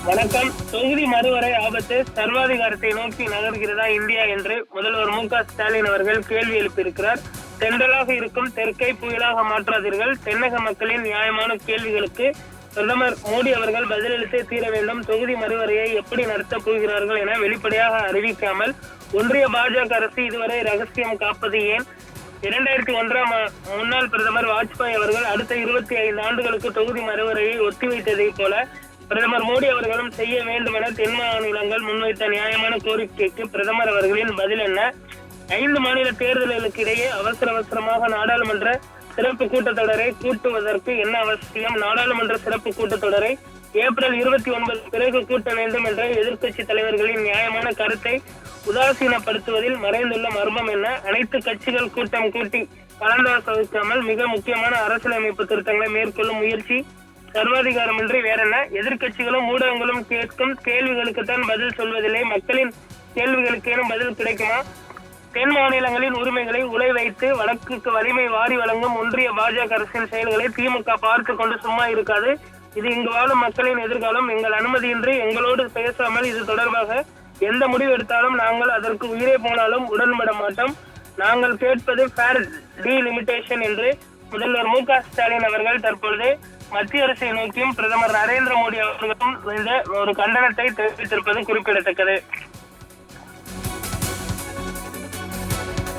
வணக்கம். தொகுதி மறுவரை ஆபத்து, சர்வாதிகாரத்தை நோக்கி நகர்கிறதா இந்தியா என்று முதல்வர் மு.க.ஸ்டாலின் அவர்கள் கேள்வி எழுப்பியிருக்கிறார். தென்றலாக இருக்கும் தெற்கை புயலாக மாற்றாதீர்கள். தென்னக மக்களின் நியாயமான கேள்விகளுக்கு பிரதமர் மோடி அவர்கள் பதிலளித்தே தீர வேண்டும். தொகுதி மறுவரையை எப்படி நடத்தப் போகிறார்கள் என வெளிப்படையாக அறிவிக்காமல் ஒன்றிய பாஜக அரசு இதுவரை ரகசியம் காப்பது ஏன்? 2001 முன்னாள் பிரதமர் வாஜ்பாய் அவர்கள் அடுத்த 25 ஆண்டுகளுக்கு தொகுதி மறுவரையை ஒத்திவைத்ததை போல பிரதமர் மோடி அவர்களும் செய்ய வேண்டும் என தென் மாநிலங்கள் முன்வைத்த நியாயமான கோரிக்கைக்கு பிரதமர் அவர்களின் பதில் என்ன? 5 மாநில தேர்தல்களுக்கு இடையே அவசரமாக நாடாளுமன்ற சிறப்பு கூட்டத்தொடரை கூட்டுவதற்கு என்ன அவசியம்? நாடாளுமன்ற சிறப்பு கூட்டத்தொடரை ஏப்ரல் 29 பிறகு கூட்ட வேண்டும் என்ற எதிர்க்கட்சி தலைவர்களின் நியாயமான கருத்தை உதாசீனப்படுத்துவதில் மறைந்துள்ள மர்மம் என்ன? அனைத்து கட்சிகள் கூட்டம் கூட்டி கலந்தாலோசிக்காமல் மிக முக்கியமான அரசியலமைப்பு திருத்தங்களை மேற்கொள்ளும் முயற்சி சர்வாதிகாரமின்றி வேறென்ன? எதிர்கட்சிகளும் ஊடகங்களும் கேட்கும் கேள்விகளுக்குத்தான் பதில் சொல்வதில்லை. மக்களின் கேள்விகளுக்கேனும் பதில் கிடைக்குமா? தென் மாநிலங்களின் உரிமைகளை உலை வைத்து வழக்குக்கு வலிமை வாரி வழங்கும் ஒன்றிய பாஜக அரசின் செயல்களை திமுக பார்த்து கொண்டு சும்மா இருக்காது. இது இங்கு வாழும் மக்களின் எதிர்காலம். எங்கள் அனுமதியின்றி எங்களோடு பேசாமல் இது தொடர்பாக எந்த முடிவு எடுத்தாலும் நாங்கள் அதற்கு உயிரே போனாலும் உடன்பட மாட்டோம். நாங்கள் கேட்பது ஃபேர் டீலிமிட்டேஷன் என்று முதல்வர் மு.க.ஸ்டாலின் அவர்கள் தற்பொழுது மத்திய அரசை நோக்கியும் பிரதமர் நரேந்திர மோடி அவர்களும் இந்த ஒரு கண்டனத்தை தெரிவித்திருப்பது குறிப்பிடத்தக்கது.